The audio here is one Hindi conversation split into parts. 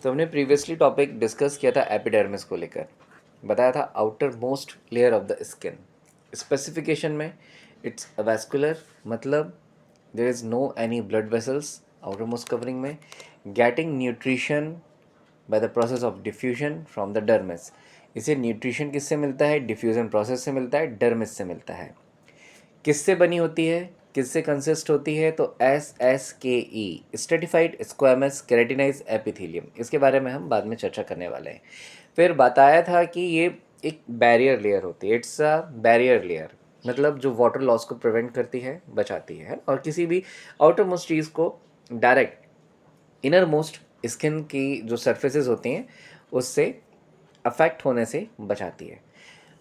तो हमने प्रीवियसली टॉपिक डिस्कस किया था एपिडर्मिस को लेकर। बताया था outermost layer of the skin. Specification में इट्स वैस्कुलर, मतलब there is no any blood vessels outermost covering में, getting nutrition by the process of diffusion from the dermis. इसे न्यूट्रिशन किससे मिलता है? डिफ्यूजन प्रोसेस से मिलता है, डर्मिस से मिलता है। किससे बनी होती है, किससे कंसिस्ट होती है? तो SSKE, स्ट्रेटिफाइड स्क्वामस केराटिनाइज एपिथेलियम। इसके बारे में हम बाद में चर्चा करने वाले हैं। फिर बताया था कि ये एक बैरियर लेयर होती है, इट्स अ बैरियर लेयर, मतलब जो वाटर लॉस को प्रिवेंट करती है, बचाती है, और किसी भी आउटर मोस्ट चीज़ को डायरेक्ट इनर मोस्ट स्किन की जो सरफेसेस होती हैं उससे अफेक्ट होने से बचाती है।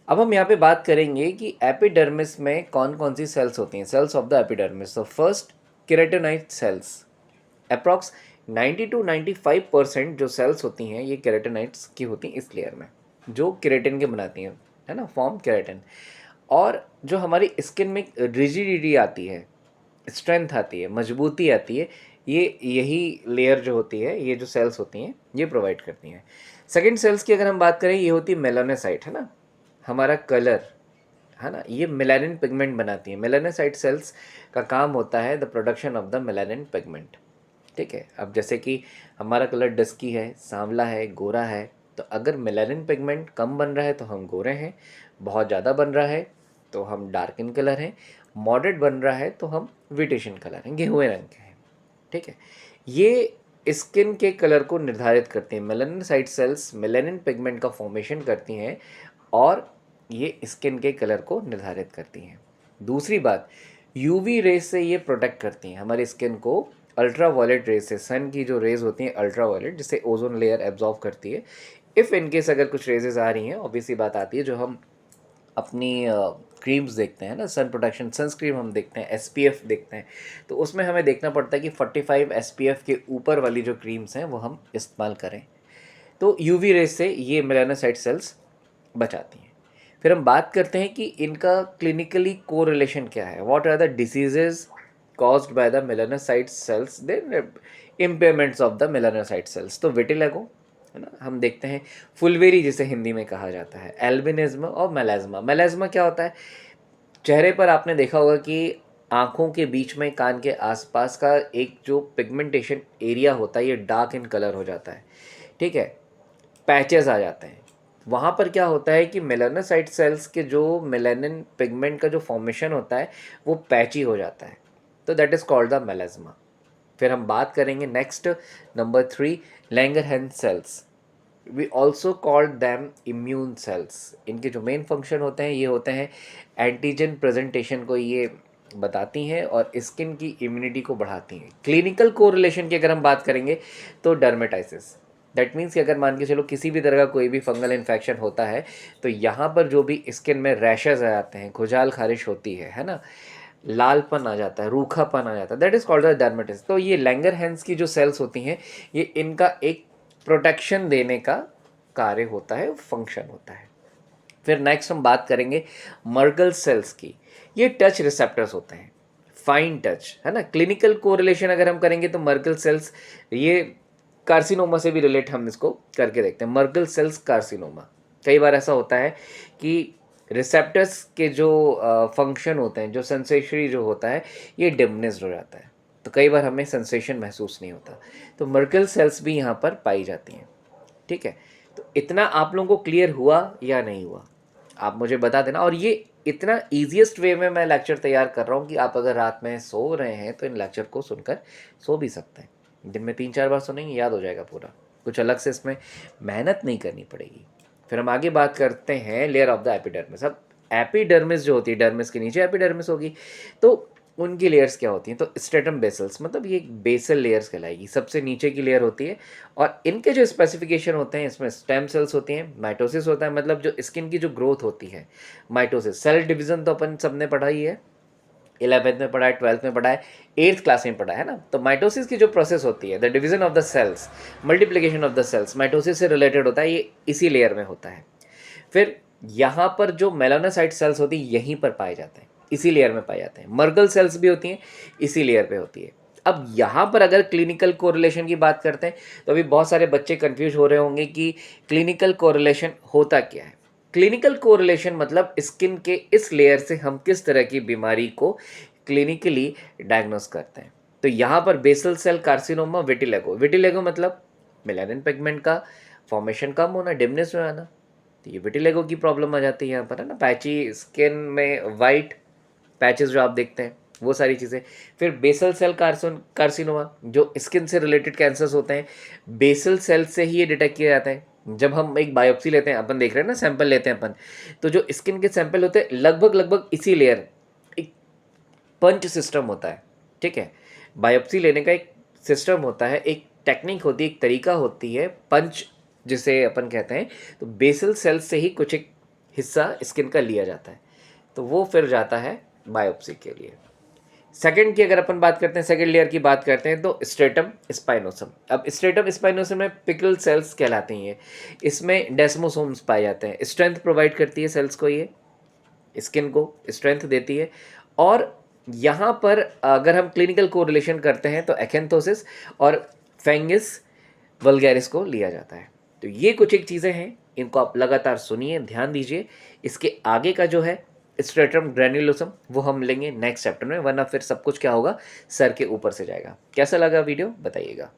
अब हम यहाँ पे बात करेंगे कि एपिडर्मिस में कौन कौन सी सेल्स होती हैं, सेल्स ऑफ द एपिडर्मिस। तो फर्स्ट, केराटिनाइट सेल्स। अप्रॉक्स 90 to 95% जो सेल्स होती हैं ये केराटिनाइट्स की होती हैं इस लेयर में, जो केराटिन के बनाती हैं, है ना, फॉर्म केराटिन। और जो हमारी स्किन में रिजिडिटी आती है, स्ट्रेंथ आती है, मजबूती आती है, ये यही लेयर जो होती है, ये जो सेल्स होती हैं ये प्रोवाइड करती हैं। सेकेंड सेल्स की अगर हम बात करें, ये होती है मेलानोसाइट, है ना, हमारा कलर, है ना, ये मेलानिन पिगमेंट बनाती है। मेलानोसाइट सेल्स का काम होता है the production of the melanin pigment. ठीक है, अब जैसे कि हमारा कलर डस्की है, सांवला है, गोरा है, तो अगर मेलानिन पिगमेंट कम बन रहा है तो हम गोरे हैं, बहुत ज़्यादा बन रहा है तो हम डार्क इन कलर हैं, मॉडरेट बन रहा है तो हम विटेशन कलर हैं, गेहुए रंग के हैं। ठीक है, ये स्किन के कलर को निर्धारित करती हैं। मेलानोसाइट सेल्स मेलानिन पिगमेंट का फॉर्मेशन करती हैं और ये स्किन के कलर को निर्धारित करती हैं। दूसरी बात, यूवी रेज से ये प्रोटेक्ट करती हैं हमारी स्किन को, अल्ट्रा वायलेट रेज से। सन की जो रेज होती हैं अल्ट्रा वायलेट, जिसे ओजोन लेयर एब्जॉर्व करती है। इफ़ इनकेस अगर कुछ रेजेस आ रही हैं, ऑब्वियसली बात आती है, जो हम अपनी क्रीम्स देखते हैं ना, सन प्रोटेक्शन सनस्क्रीन हम देखते हैं, SPF देखते हैं, तो उसमें हमें देखना पड़ता है कि 45 SPF के ऊपर वाली जो क्रीम्स हैं वो हम इस्तेमाल करें। तो यूवी रेज से ये मेलानोसाइट सेल्स बचाती हैं। फिर हम बात करते हैं कि इनका क्लिनिकली कोरिलेशन क्या है। What are the diseases caused by the melanocyte cells, then impairments of the melanocyte cells. तो विटिलिगो, है ना, हम देखते हैं फुलवेरी जिसे हिंदी में कहा जाता है, एल्बिनिज्म और मेलाज्मा। मेलाज्मा क्या होता है? चेहरे पर आपने देखा होगा कि आँखों के बीच में, कान के आसपास का एक जो पिगमेंटेशन एरिया होता है ये डार्क इन कलर हो जाता है। ठीक है, पैचेस आ जाते हैं। वहाँ पर क्या होता है कि मेलानोसाइट सेल्स के जो मेलानिन पिगमेंट का जो फॉर्मेशन होता है वो पैची हो जाता है, तो that is called the melasma. फिर हम बात करेंगे next, number 3, Langerhans cells. We also called them immune cells. इनके जो मेन फंक्शन होते हैं ये होते हैं एंटीजन प्रेजेंटेशन को ये बताती हैं और स्किन की इम्यूनिटी को बढ़ाती हैं। क्लिनिकल कोरिलेशन की अगर हम बात करेंगे तो डर्मेटाइसिस, दैट मीन्स कि अगर मान के चलो किसी भी तरह का कोई भी फंगल इन्फेक्शन होता है तो यहाँ पर जो भी स्किन में रैशेज आ जाते हैं, खुजाल खारिश होती है ना, लालपन आ जाता है, रूखापन आ जाता है, that is called the dermatitis. तो ये लैंगरहैंस की जो सेल्स होती हैं ये इनका एक प्रोटेक्शन देने का कार्य होता है, फंक्शन होता है। फिर नेक्स्ट हम बात करेंगे मर्गल सेल्स की। ये टच रिसेप्टर्स होते हैं, फाइन टच, है ना। क्लिनिकल कोरिलेशन अगर हम करेंगे तो मर्गल सेल्स, ये कार्सिनोमा से भी रिलेट हम इसको करके देखते हैं, मर्गल सेल्स कार्सिनोमा। कई बार ऐसा होता है कि रिसेप्टर्स के जो फंक्शन होते हैं, जो सेंसेशरी जो होता है ये डिमिनिश्ड हो जाता है, तो कई बार हमें सेंसेशन महसूस नहीं होता, तो मर्गल सेल्स भी यहाँ पर पाई जाती हैं। ठीक है, तो इतना आप लोगों को क्लियर हुआ या नहीं हुआ, आप मुझे बता देना। और ये इतना ईजिएस्ट वे में मैं लेक्चर तैयार कर रहा हूँ कि आप अगर रात में सो रहे हैं तो इन लेक्चर को सुनकर सो भी सकते हैं। दिन में 3-4 बार सुनेंगे, याद हो जाएगा पूरा, कुछ अलग से इसमें मेहनत नहीं करनी पड़ेगी। फिर हम आगे बात करते हैं लेयर ऑफ द एपिडर्मिस। अब एपिडर्मिस जो होती है, डर्मिस के नीचे एपिडर्मिस होगी, तो उनकी लेयर्स क्या होती हैं? तो स्ट्रेटम बेसल्स, मतलब ये बेसल लेयर्स कहलाएगी, सबसे नीचे की लेयर होती है। और इनके जो स्पेसिफिकेशन होते हैं, इसमें स्टेम सेल्स होती हैं, माइटोसिस होता है, मतलब जो स्किन की जो ग्रोथ होती है, माइटोसिस। सेल डिवीजन तो अपन सबने पढ़ा ही है, 11th में पढ़ा है, 12th में पढ़ा है, 8th क्लास में पढ़ा है ना। तो माइटोसिस की जो प्रोसेस होती है, the division of the cells, multiplication of the cells, mitosis से रिलेटेड होता है, ये इसी लेयर में होता है। फिर यहाँ पर जो मेलानोसाइट सेल्स होती है यहीं पर पाए जाते हैं, इसी लेयर में पाए जाते हैं। मर्गल सेल्स भी होती हैं, इसी लेयर पे होती है। अब यहाँ पर अगर क्लिनिकल कोरिलेशन की बात करते हैं तो अभी बहुत सारे बच्चे कंफ्यूज हो रहे होंगे कि क्लिनिकल कोरिलेशन होता क्या है। क्लिनिकल कोरिलेशन मतलब स्किन के इस लेयर से हम किस तरह की बीमारी को क्लिनिकली डायग्नोस करते हैं। तो यहाँ पर बेसल सेल कार्सिनोमा विटिलेगो, विटिलेगो मतलब मेलानिन पिगमेंट का फॉर्मेशन कम होना, डिमनेस में आना, तो ये विटिलेगो की प्रॉब्लम आ जाती है यहाँ पर, है ना। पैची स्किन में वाइट पैचेस जो आप देखते हैं वो सारी चीज़ें। फिर बेसल सेल कार्सिनोमा जो स्किन से रिलेटेड कैंसर्स होते हैं, बेसल सेल से ही ये डिटेक्ट किया जाता है। जब हम एक बायोप्सी लेते हैं, अपन देख रहे हैं ना, सैंपल लेते हैं अपन, तो जो स्किन के सैंपल होते हैं लगभग लगभग इसी लेयर, एक पंच सिस्टम होता है, ठीक है। बायोप्सी लेने का एक सिस्टम होता है, एक टेक्निक होती है, एक तरीका होती है, पंच जिसे अपन कहते हैं। तो बेसल सेल से ही कुछ एक हिस्सा स्किन का लिया जाता है, तो वो फिर जाता है बायोप्सी के लिए। सेकंड की अगर अपन बात करते हैं, सेकंड लेयर की बात करते हैं, तो स्ट्रेटम स्पाइनोसम। अब स्ट्रेटम स्पाइनोसम में पिकल सेल्स कहलाती हैं, इसमें डेस्मोसोम्स पाए जाते हैं। स्ट्रेंथ प्रोवाइड करती है सेल्स को, ये स्किन को स्ट्रेंथ देती है। और यहाँ पर अगर हम क्लिनिकल कोरिलेशन करते हैं तो एक्एंथोसिस और फंगस वल्गैरिस को लिया जाता है। तो ये कुछ एक चीज़ें हैं, इनको आप लगातार सुनिए, ध्यान दीजिए। इसके आगे का जो है स्ट्रेटम ग्रैन्युलोसम वो हम लेंगे नेक्स्ट चैप्टर में, वरना फिर सब कुछ क्या होगा, सर के ऊपर से जाएगा। कैसा लगा वीडियो बताइएगा।